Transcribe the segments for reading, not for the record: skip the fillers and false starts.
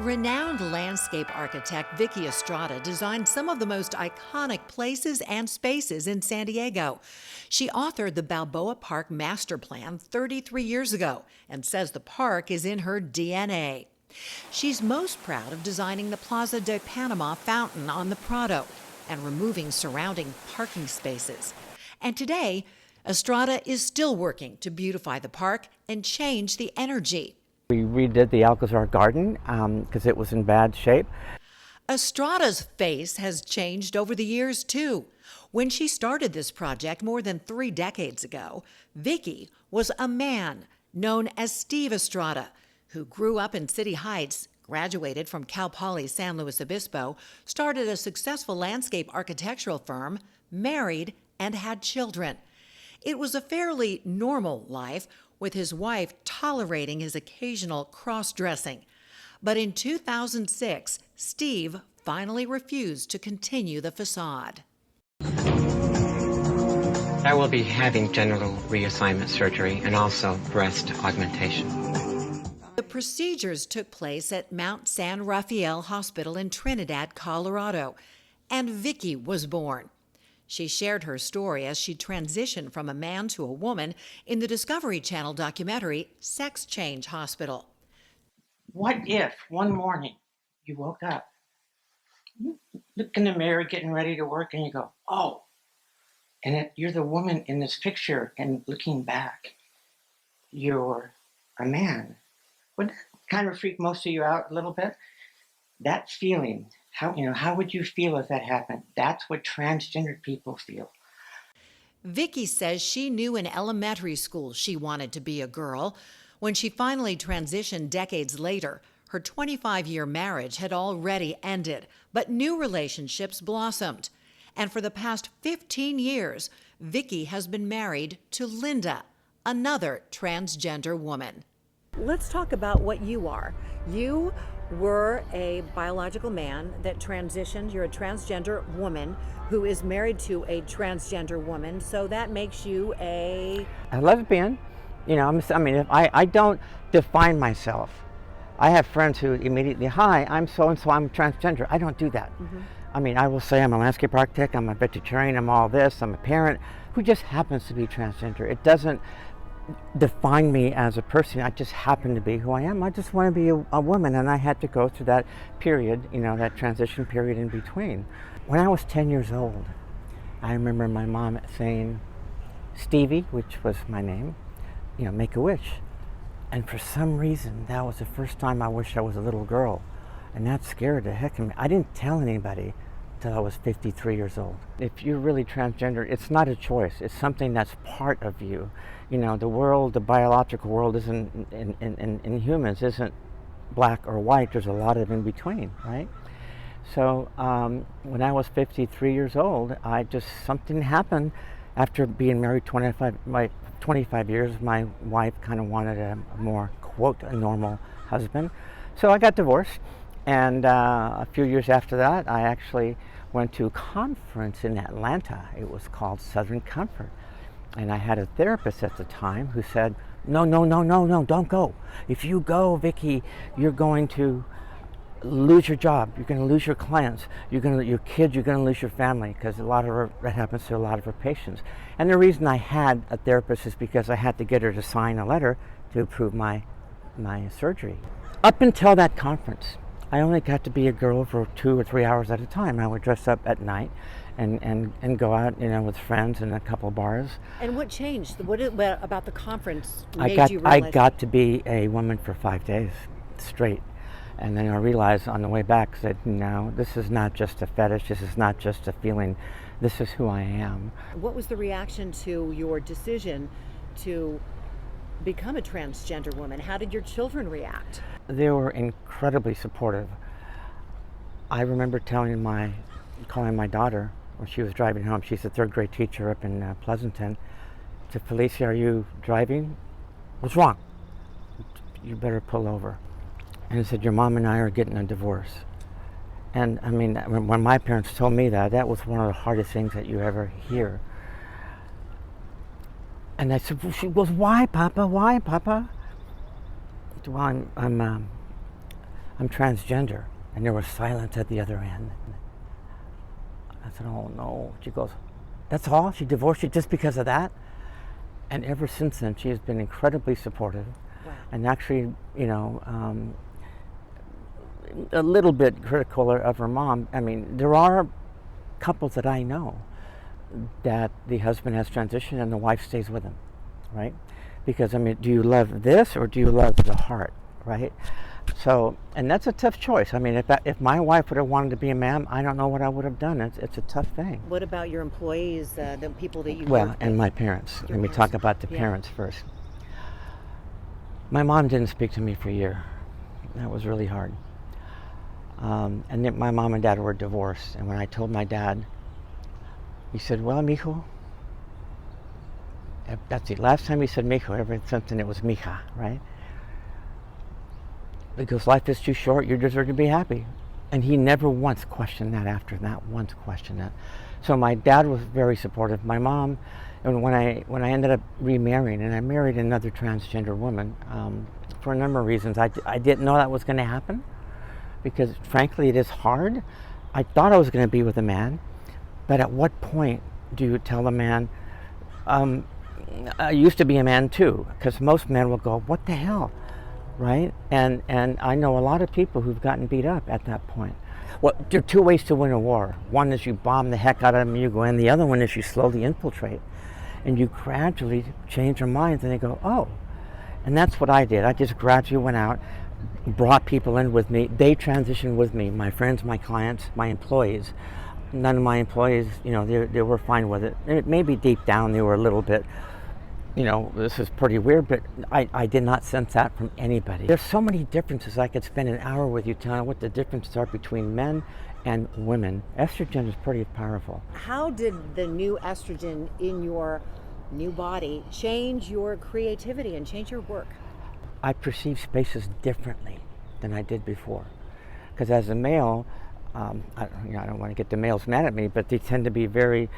Renowned landscape architect Vicki Estrada designed some of the most iconic places and spaces in San Diego. She authored the Balboa Park Master Plan 33 years ago and says the park is in her DNA. She's most proud of designing the Plaza de Panama fountain on the Prado and removing surrounding parking spaces. And today, Estrada is still working to beautify the park and change the energy. We redid the Alcazar garden because it was in bad shape. Estrada's face has changed over the years, too. When she started this project more than 3 decades ago, Vicki was a man known as Steve Estrada, who grew up in City Heights, graduated from Cal Poly San Luis Obispo, started a successful landscape architectural firm, married, and had children. It was a fairly normal life, with his wife tolerating his occasional cross-dressing. But in 2006, Steve finally refused to continue the facade. I will be having genital reassignment surgery and also breast augmentation. The procedures took place at Mount San Rafael Hospital in Trinidad, Colorado, and Vicki was born. She shared her story as she transitioned from a man to a woman in the Discovery Channel documentary Sex Change Hospital. What if one morning you woke up, you look in the mirror getting ready to work, and you go, oh, and you're the woman in this picture, and looking back, you're a man. Would that kind of freak most of you out a little bit? That feeling, how would you feel if that happened? That's what transgender people feel. Vicki says she knew in elementary school she wanted to be a girl. When she finally transitioned decades later, her 25-year marriage had already ended, but new relationships blossomed. And for the past 15 years, Vicki has been married to Linda, another transgender woman. Let's talk about what you are. You were a biological man that transitioned. You're a transgender woman who is married to a transgender woman, so that makes you a lesbian. I don't define myself. I have friends who immediately, hi, I'm so-and-so, I'm transgender. I don't do that. I will say I'm a landscape architect, I'm a vegetarian, I'm all this, I'm a parent who just happens to be transgender. It doesn't define me as a person. I just happen to be who I am. I just want to be a woman, and I had to go through that period, that transition period in between. When I was 10 years old, I remember my mom saying, Stevie, which was my name, make a wish. And for some reason, that was the first time I wished I was a little girl. And that scared the heck out of me. I didn't tell anybody till I was 53 years old. If you're really transgender, it's not a choice. It's something that's part of you. The world, the biological world isn't, in humans, isn't black or white. There's a lot of in between, right? So when I was 53 years old, something happened after being married 25 years. My wife kind of wanted a more, quote, a normal husband. So I got divorced. And a few years after that, I actually went to a conference in Atlanta. It was called Southern Comfort. And I had a therapist at the time who said, no, don't go. If you go, Vicki, you're going to lose your job. You're going to lose your clients. Your kids, you're going to lose your family, because that happens to a lot of her patients. And the reason I had a therapist is because I had to get her to sign a letter to approve my surgery. Up until that conference, I only got to be a girl for 2 or 3 hours at a time. I would dress up at night and go out, with friends in a couple of bars. And what changed? What about the conference made you I realize? got to be a woman for 5 days straight. And then I realized on the way back that, no, this is not just a fetish. This is not just a feeling. This is who I am. What was the reaction to your decision to become a transgender woman? How did your children react? They were incredibly supportive. I remember calling my daughter when she was driving home. She's a 3rd grade teacher up in Pleasanton. To Felicia, are you driving? What's wrong? You better pull over. And I said, your mom and I are getting a divorce. And when my parents told me that was one of the hardest things that you ever hear. And I said, well, she goes, why, Papa? Why, Papa? Well, I'm transgender. And there was silence at the other end. I said, oh no. She goes, that's all? She divorced you just because of that? And ever since then, she has been incredibly supportive. Wow. And actually, you know, a little bit critical of her mom. I mean, there are couples that I know that the husband has transitioned and the wife stays with him, right? Because, I mean, do you love this or do you love the heart, right? So, and that's a tough choice. I mean, if my wife would have wanted to be a man, I don't know what I would have done. It's a tough thing. What about your employees, the people that you Well, work and with? my parents. Your Let me parents. talk about the Yeah. parents first. My mom didn't speak to me for a year. That was really hard. And then my mom and dad were divorced. And when I told my dad, he said, well, mijo. That's the last time he said mijo. Ever since then it was mija, right? Because life is too short, you deserve to be happy. And he never once questioned that after that, once questioned that. So my dad was very supportive. My mom, and when I ended up remarrying, and I married another transgender woman, for a number of reasons, I didn't know that was going to happen, because frankly it is hard. I thought I was going to be with a man, but at what point do you tell a man, I used to be a man too, because most men will go, what the hell? Right? And I know a lot of people who've gotten beat up at that point. Well, there are two ways to win a war. One is you bomb the heck out of them, you go in. The other one is you slowly infiltrate. And you gradually change their minds and they go, oh. And that's what I did. I just gradually went out, brought people in with me. They transitioned with me, my friends, my clients, my employees. None of my employees, you know, they were fine with it. Maybe deep down they were a little bit, you know, this is pretty weird, but I did not sense that from anybody. There's so many differences. I could spend an hour with you telling what the differences are between men and women. Estrogen is pretty powerful. How did the new estrogen in your new body change your creativity and change your work? I perceive spaces differently than I did before. Because as a male, I don't want to get the males mad at me, but they tend to be very,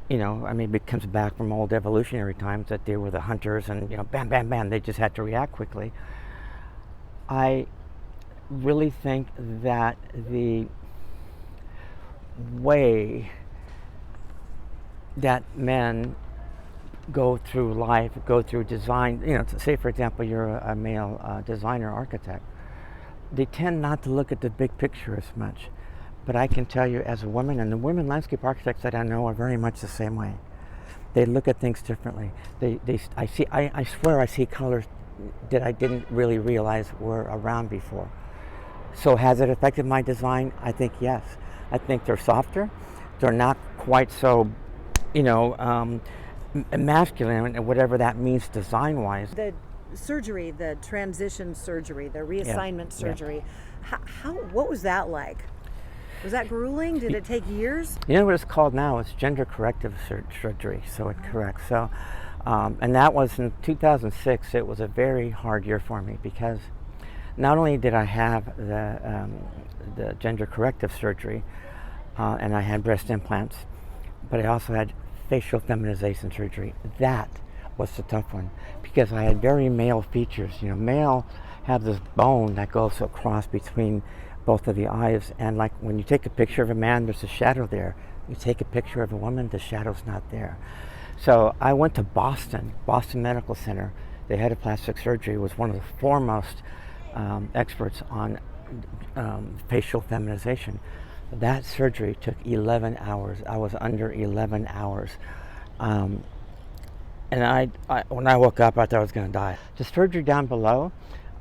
you know, I mean, it comes back from old evolutionary times that they were the hunters and, you know, bam, bam, bam, they just had to react quickly. I really think that the way that men go through life, go through design, you know, say for example, you're a male designer architect, they tend not to look at the big picture as much. But I can tell you as a woman, and the women landscape architects that I know are very much the same way. They look at things differently. I swear I see colors that I didn't really realize were around before. So has it affected my design? I think yes. I think they're softer. They're not quite so, you know, masculine, whatever that means design-wise. The surgery, the transition surgery, the reassignment Yeah. surgery, what was that like? Was that grueling? Did it take years? You know what it's called now? It's gender corrective surgery, so it corrects. So, and that was in 2006. It was a very hard year for me because not only did I have the gender corrective surgery, and I had breast implants, but I also had facial feminization surgery. That was the tough one because I had very male features. You know, male have this bone that goes across between both of the eyes, and like when you take a picture of a man, there's a shadow there. You take a picture of a woman, the shadow's not there. So I went to Boston Medical Center. The head of plastic surgery was one of the foremost experts on facial feminization. That surgery took 11 hours. I was under 11 hours. And when I woke up, I thought I was going to die. The surgery down below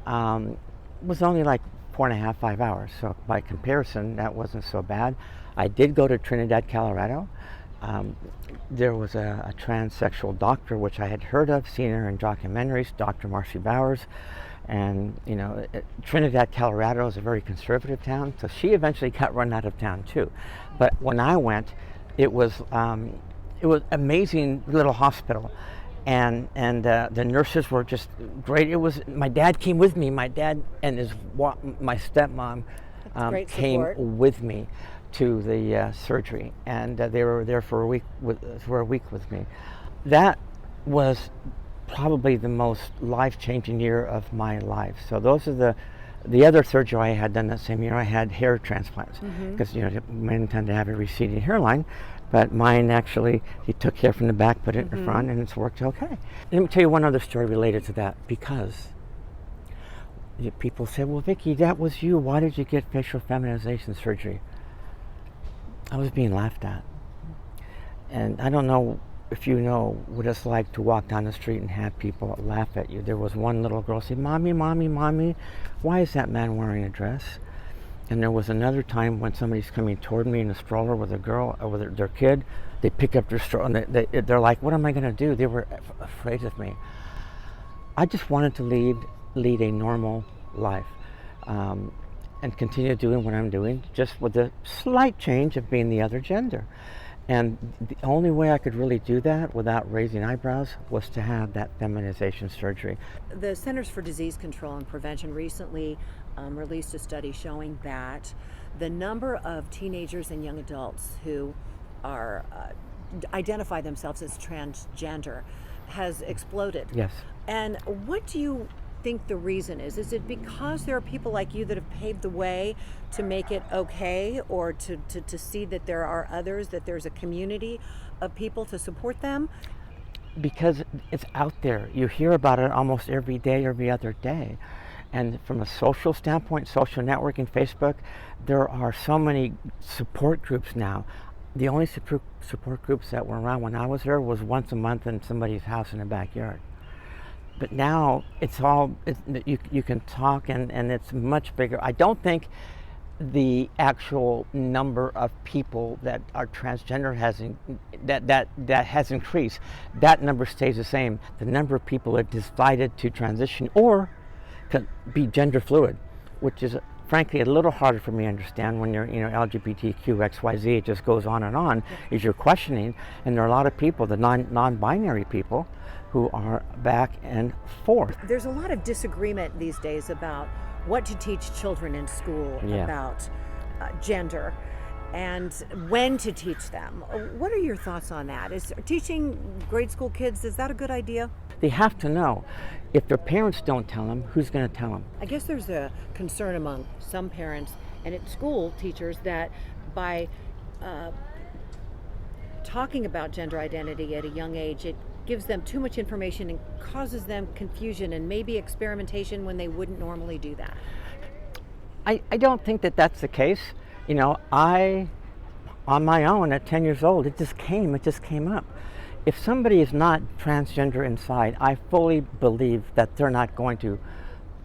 was only like 4.5, 5 hours. So by comparison, that wasn't so bad. I did go to Trinidad, Colorado. There was a transsexual doctor, which I had heard of, seen her in documentaries, Dr. Marcy Bowers. And, you know, Trinidad, Colorado is a very conservative town, so she eventually got run out of town too. But when I went, it was amazing little hospital. And the nurses were just great. It was, my dad came with me. My dad and my stepmom came with me to the surgery, and they were there for a week with me. That was probably the most life-changing year of my life. So those are The other surgery I had done that same year, I had hair transplants because men tend to have a receding hairline, but mine actually, he took hair from the back, put it in the front, and it's worked okay. Let me tell you one other story related to that, because people say, well, Vicki, that was you. Why did you get facial feminization surgery? I was being laughed at. And I don't know if you know what it's like to walk down the street and have people laugh at you. There was one little girl say, Mommy, Mommy, Mommy, why is that man wearing a dress? And there was another time when somebody's coming toward me in a stroller with a girl, or with their kid. They pick up their stroller and they're like, what am I going to do? They were afraid of me. I just wanted to lead a normal life and continue doing what I'm doing, just with the slight change of being the other gender. And the only way I could really do that without raising eyebrows was to have that feminization surgery. The Centers for Disease Control and Prevention recently released a study showing that the number of teenagers and young adults who are identify themselves as transgender has exploded. Yes. And what do you think the reason is? Is it because there are people like you that have paved the way to make it okay, or to see that there are others, that there's a community of people to support them? Because it's out there. You hear about it almost every day, every other day. And from a social standpoint, social networking, Facebook, there are so many support groups now. The only support groups that were around when I was there was once a month in somebody's house in the backyard. But now it's all, you can talk, and it's much bigger. I don't think the actual number of people that are transgender that has increased. That number stays the same. The number of people that decided to transition or to be gender fluid, which is frankly a little harder for me to understand when you're LGBTQ, XYZ, it just goes on, is you're questioning. And there are a lot of people, the non-binary people, who are back and forth. There's a lot of disagreement these days about what to teach children in school about gender and when to teach them. What are your thoughts on that? Is teaching grade school kids, is that a good idea? They have to know. If their parents don't tell them, who's going to tell them? I guess there's a concern among some parents and at school teachers that by talking about gender identity at a young age, it gives them too much information and causes them confusion and maybe experimentation when they wouldn't normally do that. I don't think that that's the case. I, on my own at 10 years old, it just came up. If somebody is not transgender inside, I fully believe that they're not going to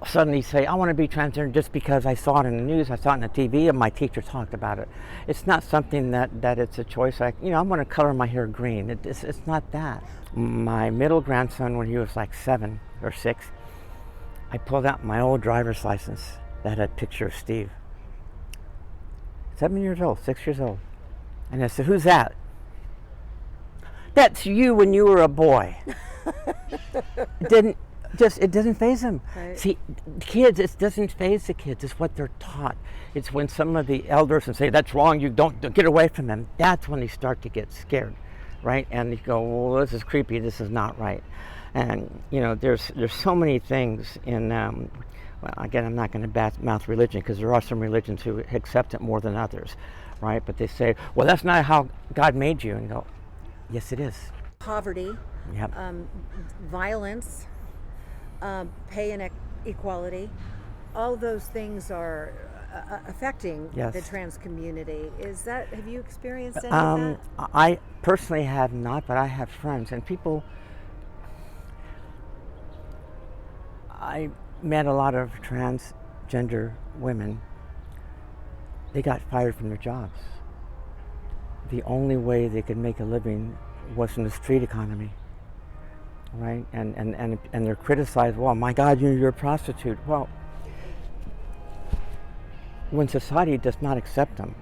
suddenly say, I want to be transgender just because I saw it in the news, I saw it on the TV, and my teacher talked about it. It's not something that it's a choice. I'm going to color my hair green. It's not that. My middle grandson, when he was like 7 or 6, I pulled out my old driver's license that had a picture of Steve. 7 years old, 6 years old. And I said, who's that? That's you when you were a boy. It doesn't faze them. Right. See, kids, it doesn't faze the kids. It's what they're taught. It's when some of the elders say, that's wrong, you don't get away from them. That's when they start to get scared, right? And they go, well, this is creepy, this is not right. And, there's so many things in, well, again, I'm not going to badmouth religion, because there are some religions who accept it more than others, right? But they say, well, that's not how God made you. And you go, yes, it is. Poverty, Yep. violence, pay inequality, all those things are affecting Yes. the trans community. Have you experienced any of that? I personally have not, but I have friends and people. I met a lot of transgender women. They got fired from their jobs. The only way they could make a living was in the street economy, right? And they're criticized. Well, my God, you're a prostitute. Well, when society does not accept them,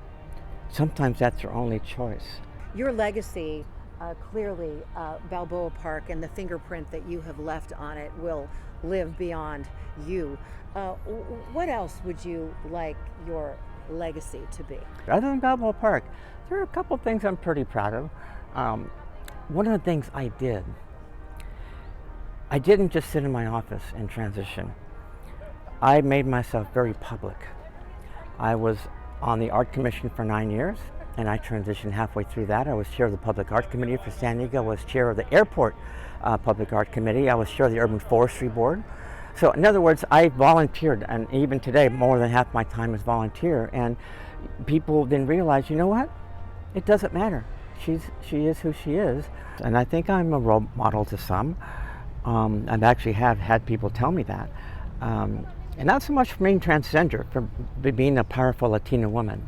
sometimes that's their only choice. Your legacy, clearly, Balboa Park and the fingerprint that you have left on it will live beyond you. What else would you like your legacy to be? Other than Balboa Park, there are a couple things I'm pretty proud of. One of the things I didn't just sit in my office and transition. I made myself very public. I was on the art commission for 9 years, and I transitioned halfway through that. I was chair of the public art committee for San Diego. I was chair of the airport public art committee. I was chair of the urban forestry board. So in other words, I volunteered, and even today more than half my time is volunteer. And people didn't realize, you know what? It doesn't matter. She is who she is. And I think I'm a role model to some. I've actually have had people tell me that. And not so much for being transgender, for being a powerful Latina woman.